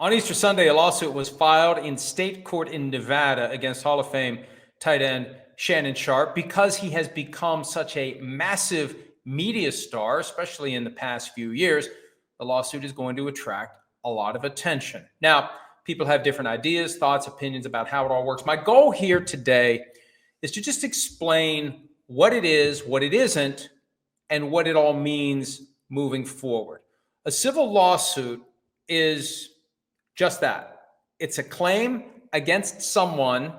On Easter Sunday, a lawsuit was filed in state court in Nevada against Hall of Fame tight end Shannon Sharpe because he has become such a massive media star, especially in the past few years. The lawsuit is going to attract a lot of attention. Now, people have different ideas, thoughts, opinions about how it all works. My goal here today is to just explain what it is, what it isn't, and what it all means moving forward. A civil lawsuit is just that. It's a claim against someone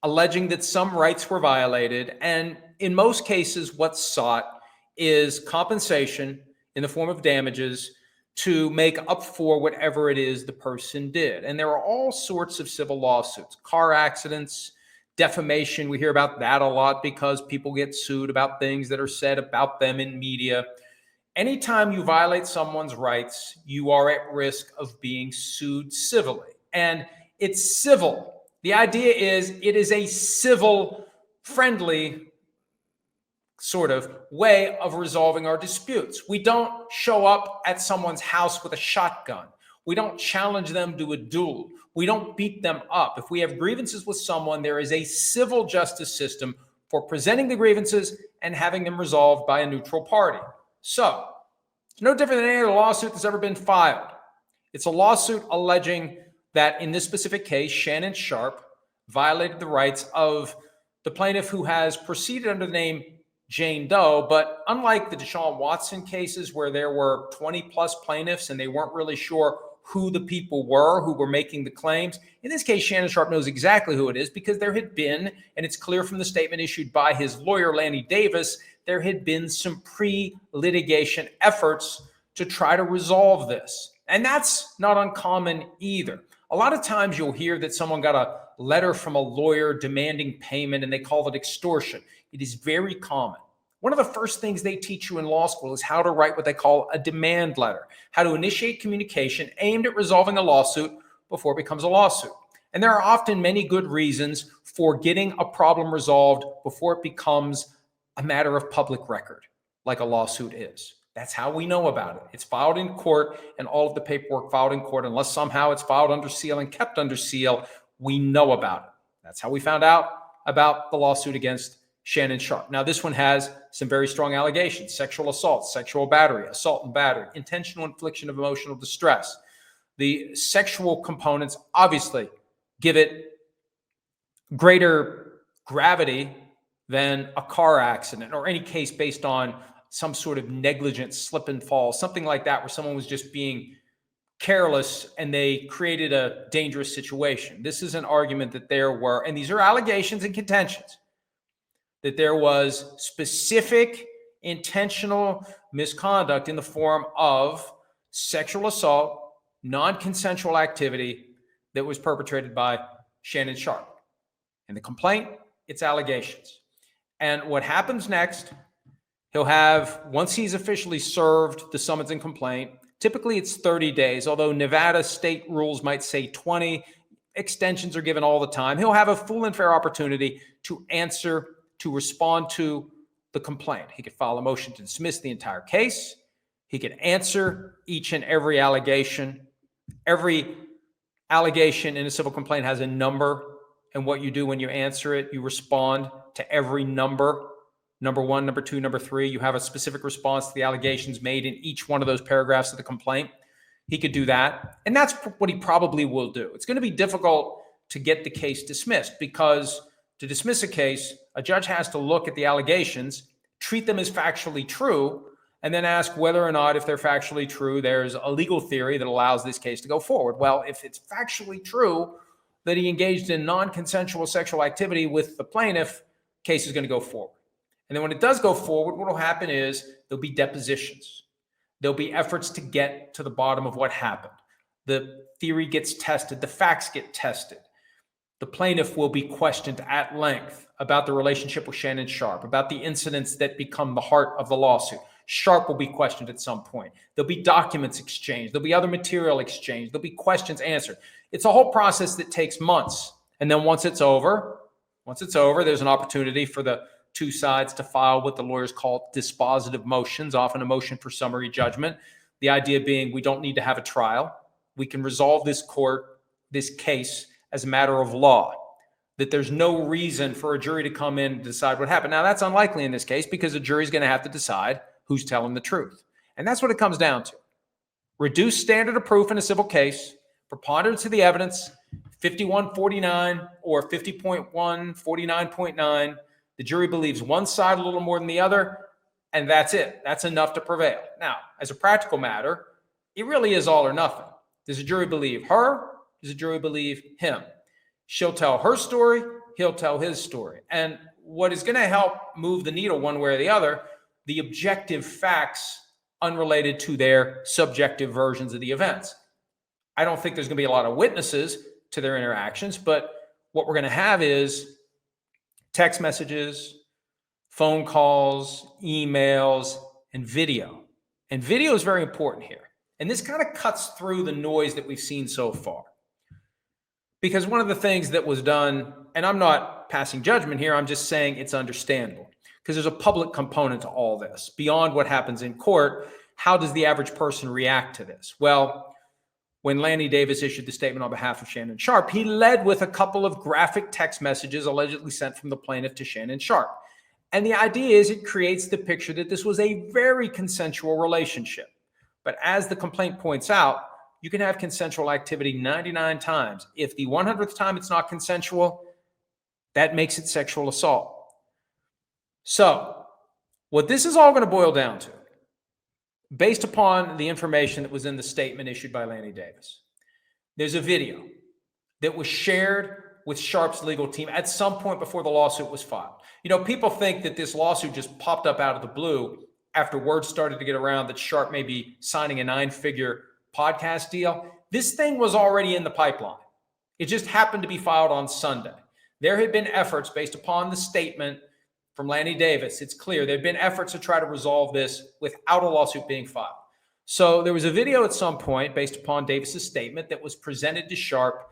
alleging that some rights were violated. And in most cases, what's sought is compensation in the form of damages to make up for whatever it is the person did. And there are all sorts of civil lawsuits, car accidents, defamation. We hear about that a lot because people get sued about things that are said about them in media. Anytime you violate someone's rights, you are at risk of being sued civilly. And it's civil. The idea is it is a civil, friendly sort of way of resolving our disputes. We don't show up at someone's house with a shotgun. We don't challenge them to a duel. We don't beat them up. If we have grievances with someone, there is a civil justice system for presenting the grievances and having them resolved by a neutral party. So it's no different than any other lawsuit that's ever been filed. It's a lawsuit alleging that in this specific case, Shannon Sharpe violated the rights of the plaintiff who has proceeded under the name Jane Doe. But unlike the Deshaun Watson cases where there were 20 plus plaintiffs and they weren't really sure who the people were who were making the claims, in this case, Shannon Sharpe knows exactly who it is because there had been, and it's clear from the statement issued by his lawyer, Lanny Davis, there had been some pre-litigation efforts to try to resolve this. And that's not uncommon either. A lot of times you'll hear that someone got a letter from a lawyer demanding payment and they call it extortion. It is very common. One of the first things they teach you in law school is how to write what they call a demand letter, how to initiate communication aimed at resolving a lawsuit before it becomes a lawsuit. And there are often many good reasons for getting a problem resolved before it becomes a matter of public record, like a lawsuit is. That's how we know about it. It's filed in court, and all of the paperwork filed in court, unless somehow it's filed under seal and kept under seal, we know about it. That's how we found out about the lawsuit against Shannon Sharpe. Now, this one has some very strong allegations: sexual assault, sexual battery, assault and battery, intentional infliction of emotional distress. The sexual components obviously give it greater gravity than a car accident or any case based on some sort of negligent slip and fall, something like that, where someone was just being careless and they created a dangerous situation. This is an argument that there were, and these are allegations and contentions, that there was specific intentional misconduct in the form of sexual assault, non-consensual activity that was perpetrated by Shannon Sharpe. In the complaint, it's allegations. And what happens next, he'll have, once he's officially served the summons and complaint, typically it's 30 days, although Nevada state rules might say 20. Extensions are given all the time. He'll have a full and fair opportunity to answer, to respond to the complaint. He could file a motion to dismiss the entire case. He could answer each and every allegation. Every allegation in a civil complaint has a number, and what you do when you answer it, you respond to every number. Number one, number two, number three. You have a specific response to the allegations made in each one of those paragraphs of the complaint. He could do that. And that's what he probably will do. It's going to be difficult to get the case dismissed because to dismiss a case, a judge has to look at the allegations, treat them as factually true, and then ask whether or not, if they're factually true, there's a legal theory that allows this case to go forward. Well, if it's factually true that he engaged in non-consensual sexual activity with the plaintiff, case is going to go forward. And then when it does go forward, what will happen is there'll be depositions. There'll be efforts to get to the bottom of what happened. The theory gets tested. The facts get tested. The plaintiff will be questioned at length about the relationship with Shannon Sharpe, about the incidents that become the heart of the lawsuit. Sharpe will be questioned at some point. There'll be documents exchanged. There'll be other material exchanged. There'll be questions answered. It's a whole process that takes months. And then once it's over, there's an opportunity for the two sides to file what the lawyers call dispositive motions, often a motion for summary judgment. The idea being we don't need to have a trial. we can resolve this case as a matter of law, that there's no reason for a jury to come in and decide what happened. Now, that's unlikely in this case because the jury's going to have to decide who's telling the truth. And that's what it comes down to. Reduced standard of proof in a civil case, preponderance of the evidence, 51-49 or 50.1, 49.9. The jury believes one side a little more than the other, and that's it. That's enough to prevail. Now, as a practical matter, it really is all or nothing. Does the jury believe her? Does the jury believe him? She'll tell her story, he'll tell his story. And what is going to help move the needle one way or the other, the objective facts unrelated to their subjective versions of the events. I don't think there's going to be a lot of witnesses to their interactions, but what we're going to have is text messages, phone calls, emails, and video. And video is very important here. And this kind of cuts through the noise that we've seen so far. Because one of the things that was done, and I'm not passing judgment here, I'm just saying it's understandable. Because there's a public component to all this. Beyond what happens in court, how does the average person react to this? Well, when Lanny Davis issued the statement on behalf of Shannon Sharpe, he led with a couple of graphic text messages allegedly sent from the plaintiff to Shannon Sharpe. And the idea is it creates the picture that this was a very consensual relationship. But as the complaint points out, you can have consensual activity 99 times. If the 100th time it's not consensual, that makes it sexual assault. So, what this is all going to boil down to, based upon the information that was in the statement issued by Lanny Davis, there's a video that was shared with Sharpe's legal team at some point before the lawsuit was filed. You know, people think that this lawsuit just popped up out of the blue after word started to get around that Sharpe may be signing a 9-figure podcast deal. This thing was already in the pipeline. It just happened to be filed on Sunday. There had been efforts based upon the statement from Lanny Davis. It's clear there had been efforts to try to resolve this without a lawsuit being filed. So there was a video at some point based upon Davis's statement that was presented to Sharpe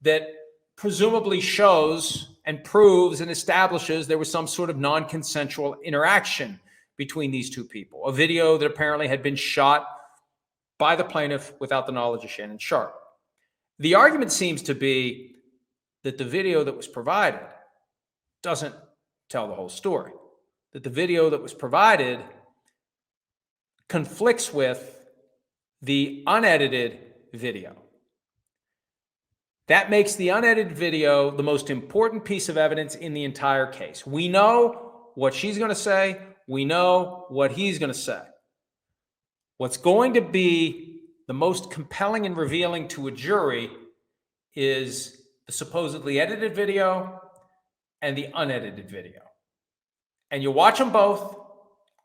that presumably shows and proves and establishes there was some sort of non-consensual interaction between these two people. A video that apparently had been shot by the plaintiff without the knowledge of Shannon Sharpe. The argument seems to be that the video that was provided doesn't tell the whole story. That the video that was provided conflicts with the unedited video. That makes the unedited video the most important piece of evidence in the entire case. We know what she's going to say. We know what he's going to say. What's going to be the most compelling and revealing to a jury is the supposedly edited video and the unedited video. And you watch them both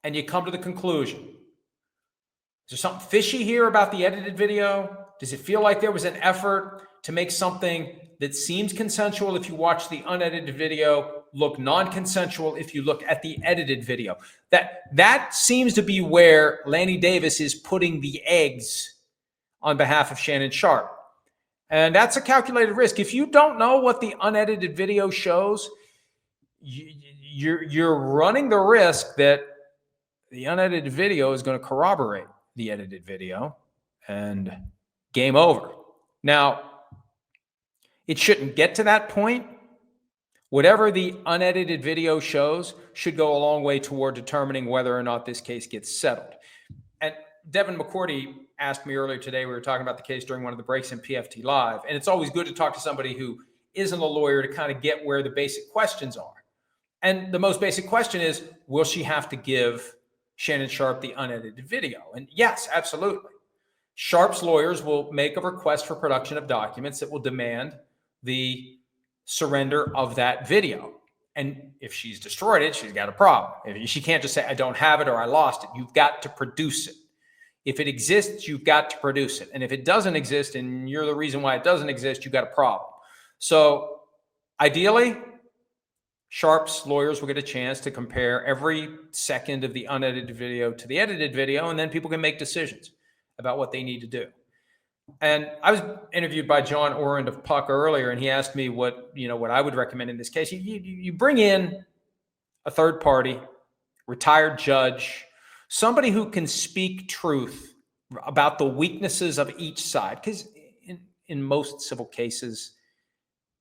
and you come to the conclusion. Is there something fishy here about the edited video? Does it feel like there was an effort to make something that seems consensual if you watch the unedited video look non-consensual if you look at the edited video? That seems to be where Lanny Davis is putting the eggs on behalf of Shannon Sharpe. And that's a calculated risk. If you don't know what the unedited video shows, you're running the risk that the unedited video is going to corroborate the edited video and game over. Now, it shouldn't get to that point. Whatever the unedited video shows should go a long way toward determining whether or not this case gets settled. And Devin McCourty asked me earlier today, we were talking about the case during one of the breaks in PFT Live, and it's always good to talk to somebody who isn't a lawyer to kind of get where the basic questions are. And the most basic question is, will she have to give Shannon Sharpe the unedited video? And yes, absolutely. Sharpe's lawyers will make a request for production of documents that will demand the surrender of that video. And if she's destroyed it, she's got a problem. She can't just say, I don't have it or I lost it. You've got to produce it. If it exists, you've got to produce it. And if it doesn't exist and you're the reason why it doesn't exist, you've got a problem. So ideally, Sharpe's lawyers will get a chance to compare every second of the unedited video to the edited video, and then people can make decisions about what they need to do. And I was interviewed by John Orend of Puck earlier, and he asked me what I would recommend in this case. You bring in a third party, retired judge, somebody who can speak truth about the weaknesses of each side. Because in most civil cases,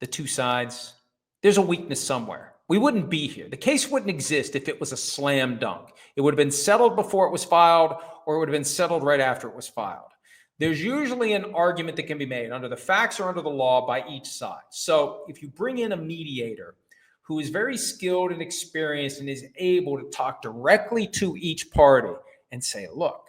the two sides, there's a weakness somewhere. We wouldn't be here. The case wouldn't exist if it was a slam dunk. It would have been settled before it was filed, or it would have been settled right after it was filed. There's usually an argument that can be made under the facts or under the law by each side. So if you bring in a mediator who is very skilled and experienced and is able to talk directly to each party and say, look,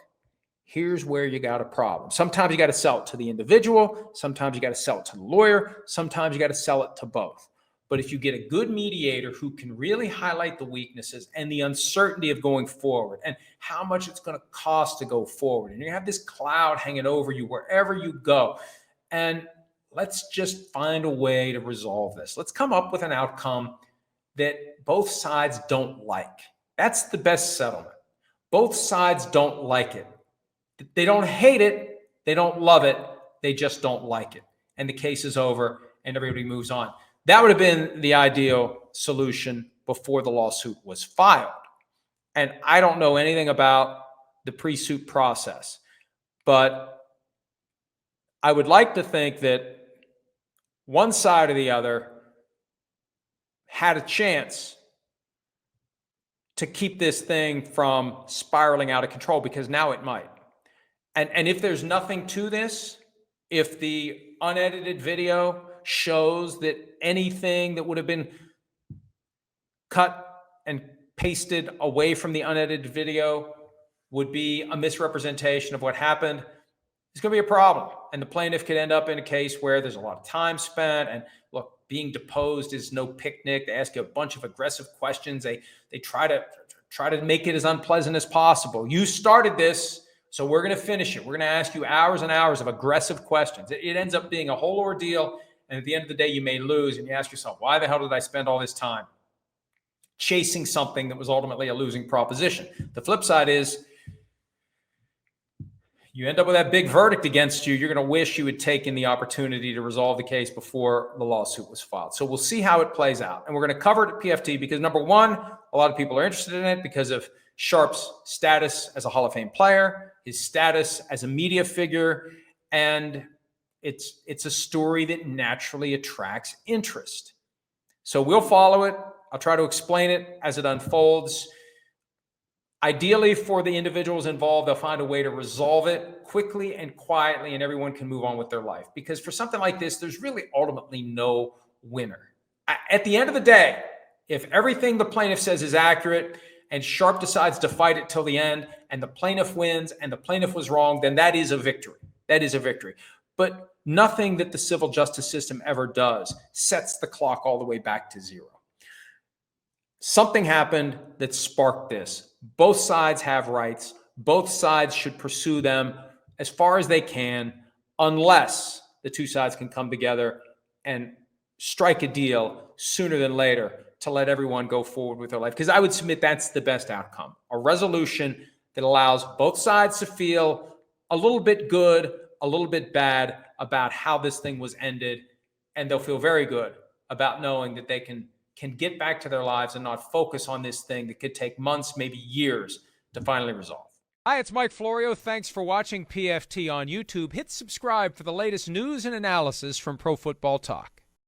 here's where you got a problem. Sometimes you got to sell it to the individual. Sometimes you got to sell it to the lawyer. Sometimes you got to sell it to both. But if you get a good mediator who can really highlight the weaknesses and the uncertainty of going forward and how much it's going to cost to go forward, and you have this cloud hanging over you wherever you go, and let's just find a way to resolve this. Let's come up with an outcome that both sides don't like. That's the best settlement. Both sides don't like it. They don't hate it. They don't love it. They just don't like it. And the case is over and everybody moves on. That would have been the ideal solution before the lawsuit was filed. And I don't know anything about the pre-suit process, but I would like to think that one side or the other had a chance to keep this thing from spiraling out of control, because now it might. And if there's nothing to this, if the unedited video shows that anything that would have been cut and pasted away from the unedited video would be a misrepresentation of what happened, it's going to be a problem. And the plaintiff could end up in a case where there's a lot of time spent. And look, being deposed is no picnic. They ask you a bunch of aggressive questions. They try to make it as unpleasant as possible. You started this, so we're going to finish it. We're going to ask you hours and hours of aggressive questions. It ends up being a whole ordeal. And at the end of the day, you may lose. And you ask yourself, why the hell did I spend all this time chasing something that was ultimately a losing proposition? The flip side is you end up with that big verdict against you. You're going to wish you had taken the opportunity to resolve the case before the lawsuit was filed. So we'll see how it plays out. And we're going to cover it at PFT because, number one, a lot of people are interested in it because of Sharpe's status as a Hall of Fame player, his status as a media figure, and it's a story that naturally attracts interest. So we'll follow it. I'll try to explain it as it unfolds. Ideally, for the individuals involved, they'll find a way to resolve it quickly and quietly, and everyone can move on with their life. Because for something like this, there's really ultimately no winner. At the end of the day, if everything the plaintiff says is accurate and Sharpe decides to fight it till the end and the plaintiff wins and the plaintiff was wrong, then that is a victory. That is a victory. But nothing that the civil justice system ever does sets the clock all the way back to zero. Something happened that sparked this. Both sides have rights. Both sides should pursue them as far as they can, unless the two sides can come together and strike a deal sooner than later to let everyone go forward with their life. Because I would submit that's the best outcome. A resolution that allows both sides to feel a little bit good, a little bit bad about how this thing was ended. And they'll feel very good about knowing that they can get back to their lives and not focus on this thing that could take months, maybe years to finally resolve. Hi, it's Mike Florio. Thanks for watching PFT on YouTube. Hit subscribe for the latest news and analysis from Pro Football Talk.